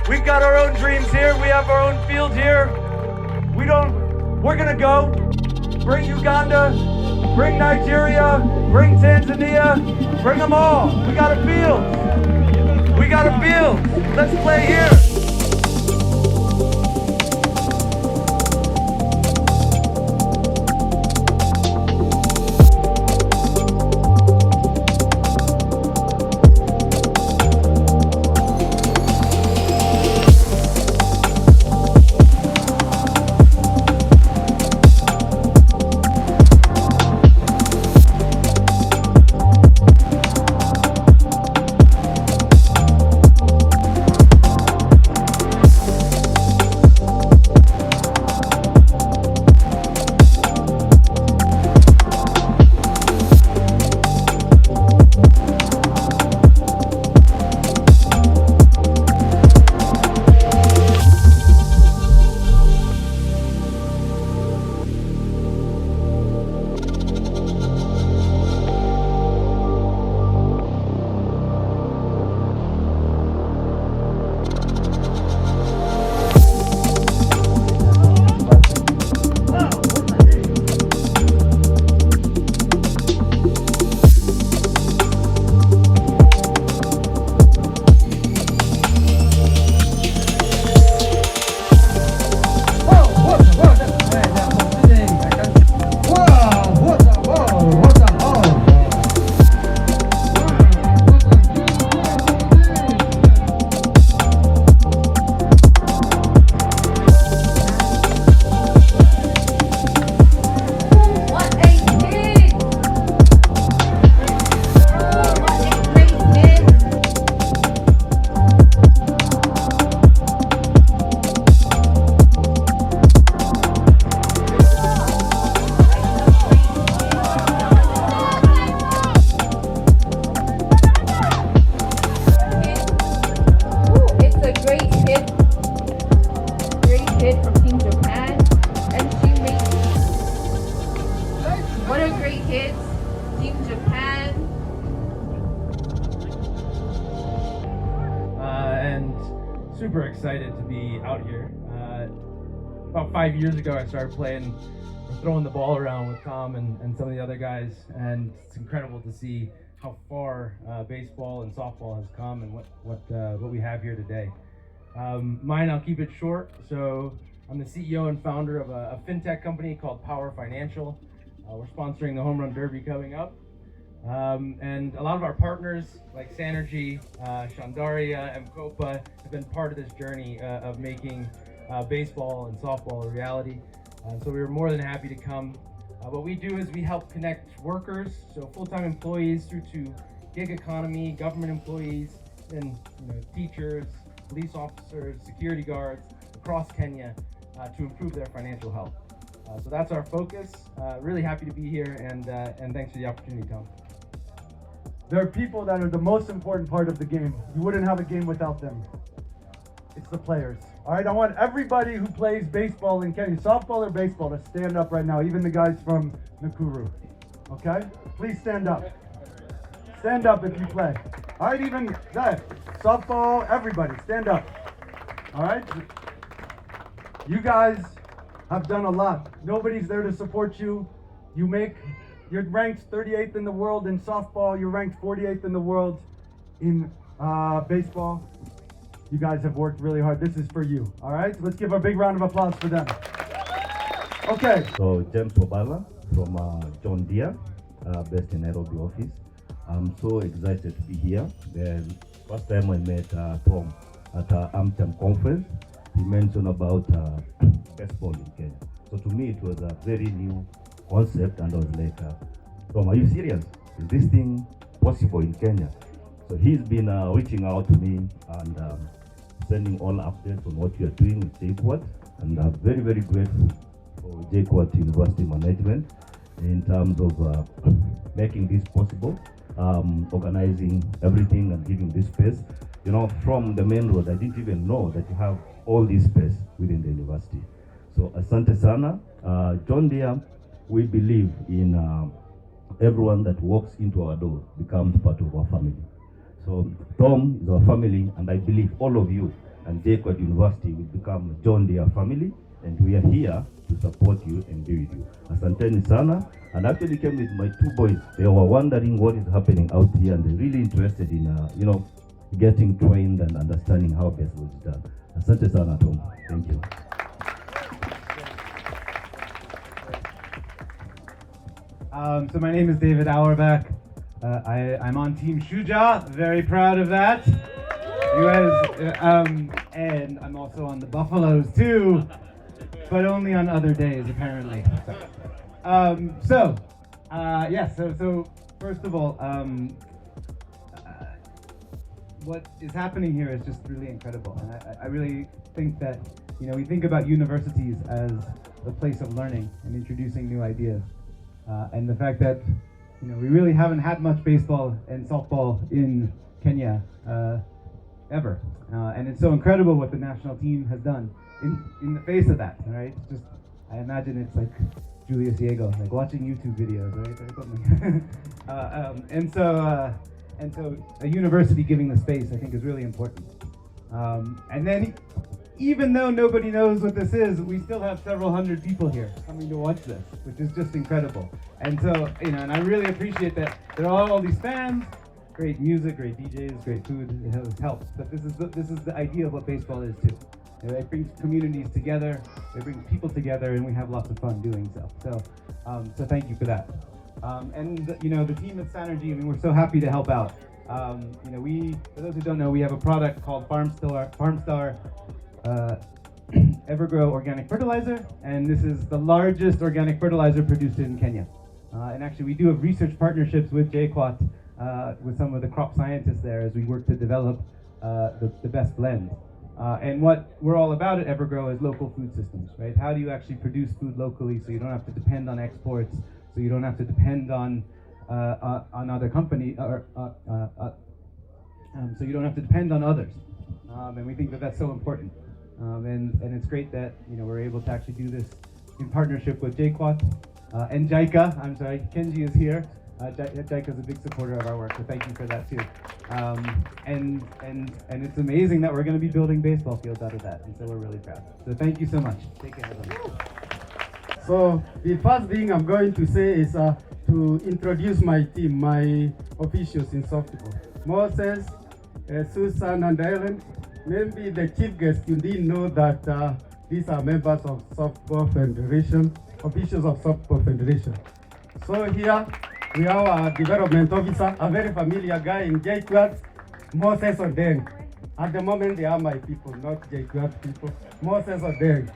We've got our own dreams here. We have our own field here. We're gonna go. Bring Uganda, bring Nigeria, bring Tanzania, bring them all. We got a field. We got a field. Let's play here. Super excited to be out here. About 5 years ago, I started playing, throwing the ball around with Tom and some of the other guys, and it's incredible to see how far baseball and softball has come and what we have here today. I'll keep it short. So I'm the CEO and founder of a fintech company called Power Financial. We're sponsoring the Home Run Derby coming up. And a lot of our partners like Sanergy, Shandaria, and Mkopa have been part of this journey of making baseball and softball a reality. So we were more than happy to come. What we do is we help connect workers, so full-time employees, through to gig economy, government employees, and teachers, police officers, security guards across Kenya to improve their financial health. So that's our focus. Really happy to be here, and thanks for the opportunity, Tom. There are people that are the most important part of the game. You wouldn't have a game without them. It's the players. All right, I want everybody who plays baseball in Kenya, softball or baseball, to stand up right now, even the guys from Nakuru. Okay? Please stand up. Stand up if you play. All right, even that. Softball, everybody, stand up. All right? You guys have done a lot. Nobody's there to support you. You're ranked 38th in the world in softball. You're ranked 48th in the world in baseball. You guys have worked really hard. This is for you. All right? Let's give a big round of applause for them. Okay. So James Obala from John Deere, based in Nairobi office. I'm so excited to be here. The first time I met Tom at Amcham conference, he mentioned about baseball in Kenya. So to me, it was a very new concept, and I was like, Tom, are you serious? Is this thing possible in Kenya? So he's been reaching out to me and sending all updates on what you are doing with JKUAT, and I'm very, very grateful for JKUAT University Management in terms of making this possible, organizing everything and giving this space. You know, from the main road, I didn't even know that you have all this space within the university. So asante sana. John Deere, we believe in everyone that walks into our door becomes part of our family. So Tom is our family, and I believe all of you and JKUAT University will become a John Deere family, and we are here to support you and be with you. Asanteni sana, and actually came with my two boys. They were wondering what is happening out here, and they're really interested in, getting trained and understanding how baseball is done. Asante sana, Tom. Thank you. So my name is David Auerbach. I'm on Team Juja. Very proud of that. You guys, and I'm also on the Buffaloes too, but only on other days apparently. So first of all, what is happening here is just really incredible, and I really think that we think about universities as the place of learning and introducing new ideas, and the fact that we really haven't had much baseball and softball in Kenya ever, and it's so incredible what the national team has done in the face of that. Right? It's just, I imagine it's like Julius Diego, like watching YouTube videos, right? Or something. And so a university giving the space, I think, is really important. And then, even though nobody knows what this is, we still have several hundred people here coming to watch this, which is just incredible. And so, and I really appreciate that there are all these fans, great music, great DJs, great food. It helps. But this is the idea of what baseball is too. It brings communities together, it brings people together, and we have lots of fun doing so. So thank you for that. And the team at Sanergy, we're so happy to help out. We, for those who don't know, we have a product called FarmStar Evergrow Organic Fertilizer, and this is the largest organic fertilizer produced in Kenya. And actually, we do have research partnerships with JKUAT, with some of the crop scientists there, as we work to develop the best blend. And what we're all about at Evergrow is local food systems, right? How do you actually produce food locally so you don't have to depend on exports, so you don't have to depend on other companies, so you don't have to depend on others. And we think that that's so important. And it's great that we're able to actually do this in partnership with JKUAT and JICA. I'm sorry, Kenji is here. JICA is a big supporter of our work, so thank you for that too. And it's amazing that we're going to be building baseball fields out of that, and so we're really proud. So thank you so much. Take care, everyone. So the first thing I'm going to say is to introduce my team, my officials in softball. Moses, Susan, and Ellen. Maybe the chief guest, you didn't know that these are members of Softball Federation, officials of Softball Federation. So here we have our development officer, a very familiar guy in JKUAT, Moses Odeng. At the moment they are my people, not JKUAT people. Moses Odeng.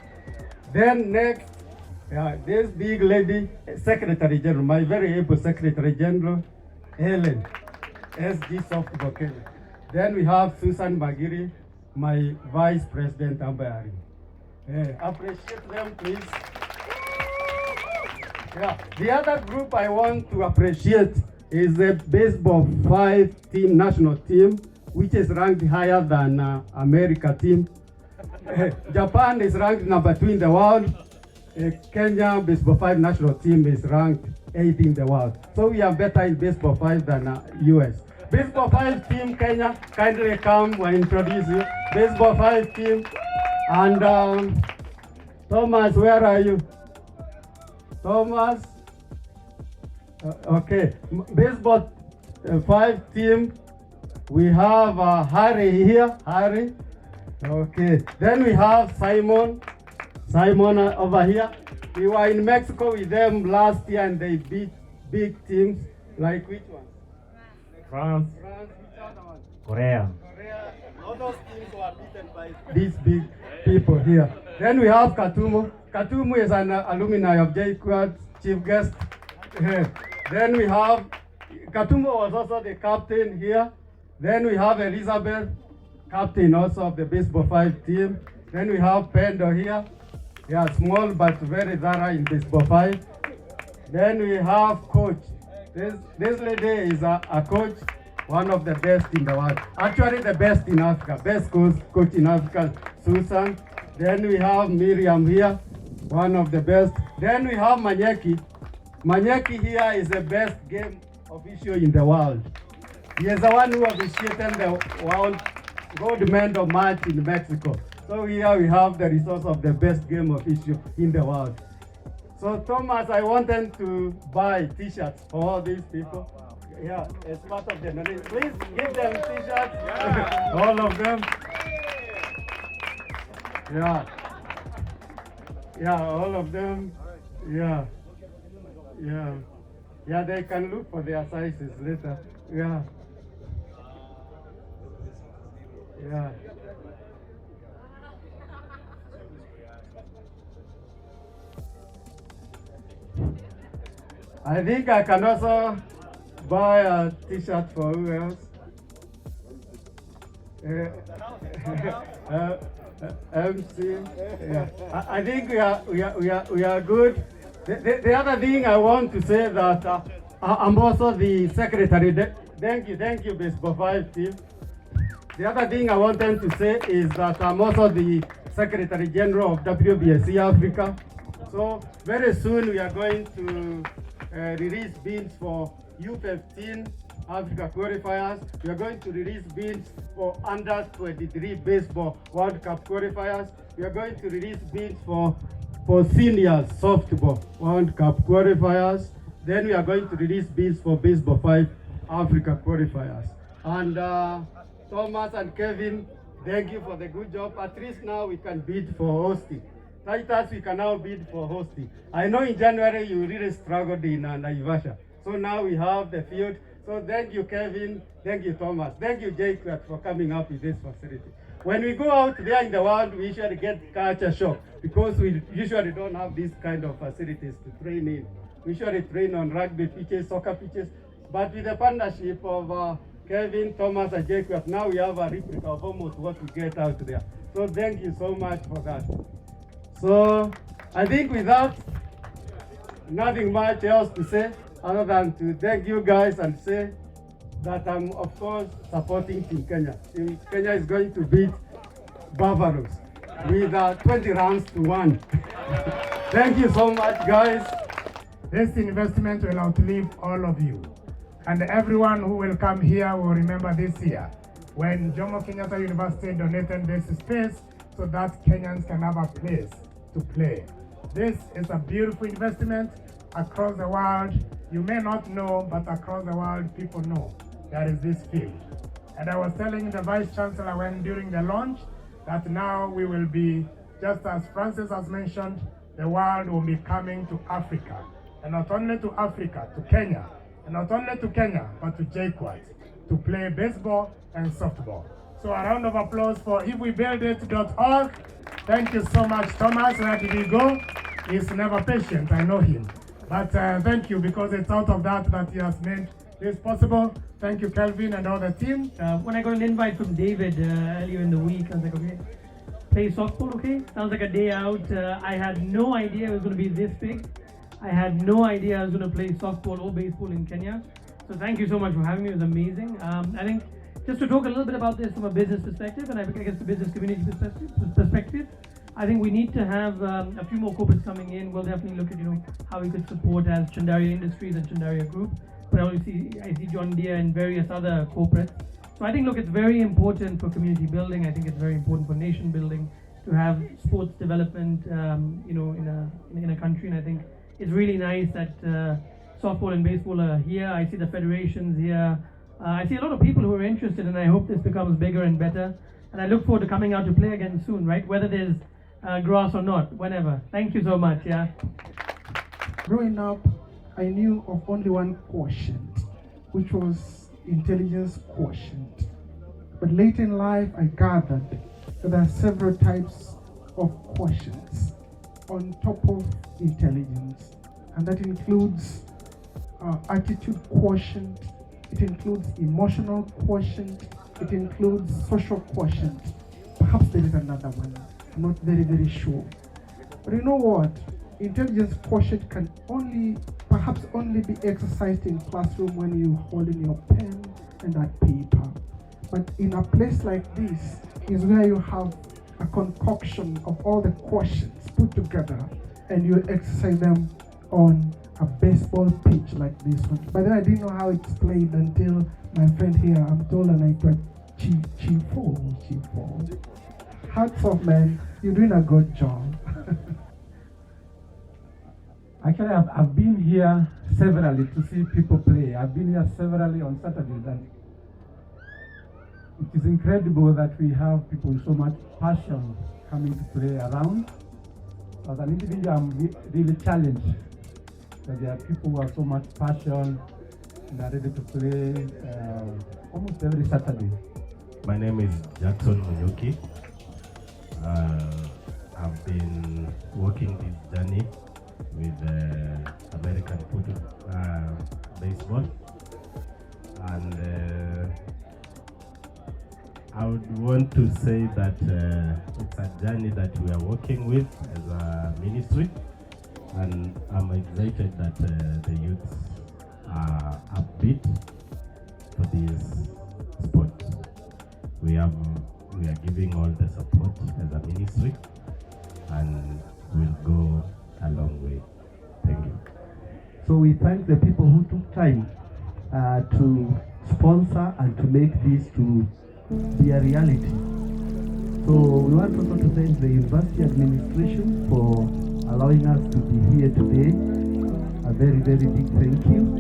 Then next, this big lady, Secretary General, my very able Secretary General, Helen, SG Softball Kenya. Then we have Susan Magiri, my Vice President Ambayari. Appreciate them, please. Yeah. The other group I want to appreciate is the baseball 5 team, national team, which is ranked higher than America team. Japan is ranked number 2 in the world. Kenya baseball 5 national team is ranked 8th in the world. So we are better in baseball 5 than US. Baseball 5 team Kenya, kindly come and introduce you. Baseball 5 team. And Thomas, where are you? Thomas? Okay. Baseball 5 team. We have Harry here. Harry. Okay. Then we have Simon. Simon over here. We were in Mexico with them last year and they beat big teams. Like which one? France, Which other one? Korea. Korea. All those teams were beaten by these big people here. Then we have Katumu. Katumu is an alumni of JKUAT, chief guest. Then we have, Katumu was also the captain here. Then we have Elizabeth, captain also of the baseball 5 team. Then we have Pendo here. Yeah, small but very thorough in baseball 5. Then we have coach. This lady is a coach, one of the best in the world. Actually the best in Africa, best coach in Africa, Susan. Then we have Miriam here, one of the best. Then we have Manyeki. Manyeki here is the best game official in the world. He is the one who officiated the World gold medal match in Mexico. So here we have the resource of the best game official in the world. So Thomas, I want them to buy t-shirts for all these people. Yeah, as part of the donation. Please give them t-shirts, all of them. Yeah. Yeah, all of them. Yeah. Yeah. Yeah, they can look for their sizes later. Yeah. Yeah. I think I can also buy a t-shirt for who else? MC. Yeah. I think we are good. The other thing I want to say that I'm also the secretary. Thank you, Baseball 5 team. The other thing I want them to say is that I'm also the Secretary General of WBSC Africa. So very soon we are going to release bids for U15 Africa qualifiers. We are going to release bids for under 23 baseball World Cup qualifiers. We are going to release bids for seniors softball World Cup qualifiers. Then we are going to release bids for baseball 5 Africa qualifiers. And Thomas and Kevin, thank you for the good job. At least now we can bid for hosting. Titus, we can now bid for hosting. I know in January you really struggled in Naivasha. So now we have the field. So thank you, Kevin. Thank you, Thomas. Thank you, JKUAT, for coming up with this facility. When we go out there in the world, we usually get culture shock because we usually don't have these kind of facilities to train in. We usually train on rugby pitches, soccer pitches, but with the partnership of Kevin, Thomas, and JKUAT, now we have a replica of almost what we get out there. So thank you so much for that. So I think with that, nothing much else to say other than to thank you guys and say that I'm of course supporting Team Kenya. Team Kenya is going to beat Buffaloes with 20 runs to 1. Thank you so much, guys. This investment will outlive all of you. And everyone who will come here will remember this year when Jomo Kenyatta University donated this space so that Kenyans can have a place to play. This is a beautiful investment across the world. You may not know, but across the world, people know there is this field. And I was telling the Vice Chancellor when during the launch that now we will be, just as Francis has mentioned, the world will be coming to Africa. And not only to Africa, to Kenya. And not only to Kenya, but to JKUAT, to play baseball and softball. So a round of applause for IfWeBuildIt.org. Thank you so much, Thomas. Where did he go? He's never patient, I know him. But thank you, because it's out of that he has made this possible. Thank you, Kelvin, and all the team. When I got an invite from David earlier in the week, I was like, okay, play softball, okay? Sounds like a day out. I had no idea it was going to be this big. I had no idea I was going to play softball or baseball in Kenya. So thank you so much for having me. It was amazing. I think just to talk a little bit about this from a business perspective, and I guess the business community perspective, I think we need to have a few more corporates coming in. We'll definitely look at how we could support as Chandaria Industries and Chandaria Group. But I see John Deere and various other corporates. So I think, look, it's very important for community building. I think it's very important for nation building to have sports development, in a country. And I think it's really nice that softball and baseball are here. I see the federations here. I see a lot of people who are interested, and I hope this becomes bigger and better. And I look forward to coming out to play again soon, right? Whether there's grass or not, whenever. Thank you so much, yeah. Growing up, I knew of only one quotient, which was intelligence quotient. But late in life, I gathered that there are several types of quotients on top of intelligence. And that includes attitude quotient, it includes emotional quotient, it includes social quotient. Perhaps there is another one, I'm not very sure. But you know what? Intelligence quotient can perhaps only be exercised in classroom when you hold in your pen and that paper. But in a place like this is where you have a concoction of all the quotients put together and you exercise them on a baseball pitch like this one. But then I didn't know how it's played until my friend here, I'm told, and I Chief4. Hats off, man. You're doing a good job. Actually, I've been here severally to see people play. I've been here severally on Saturdays, and it is incredible that we have people with so much passion coming to play around. As an individual, I'm really challenged that there are people who have so much passion and are ready to play almost every Saturday. My name is Jackson Munyuki. I've been working this journey with American football, baseball, and I would want to say that it's a journey that we are working with as a ministry, and I'm excited that the youths are upbeat for this sport. We are giving all the support as a ministry, and we'll go a long way. Thank you. So we thank the people who took time to sponsor and to make this to be a reality. So we want also to thank the university administration for allowing us to be here today. A very, very big thank you.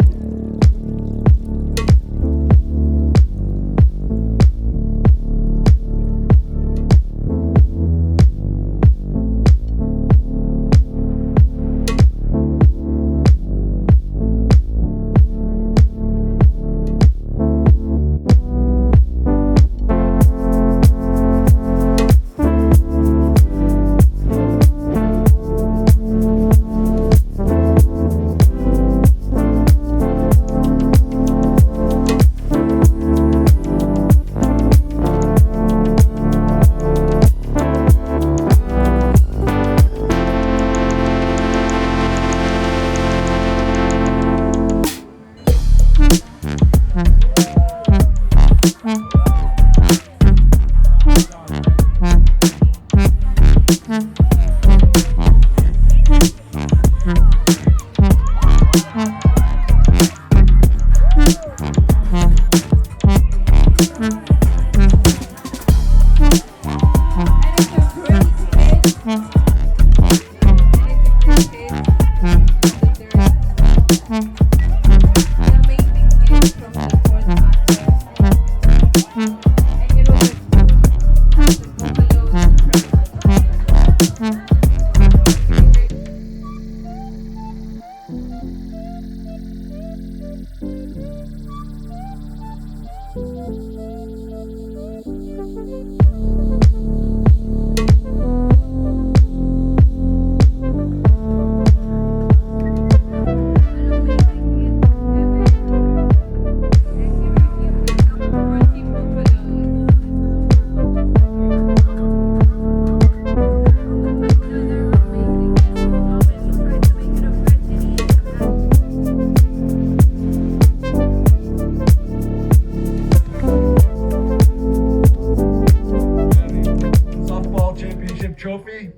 Trophy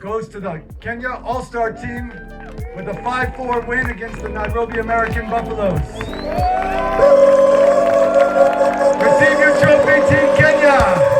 goes to the Kenya All-Star team with a 5-4 win against the Nairobi American Buffaloes. Receive your trophy, Team Kenya!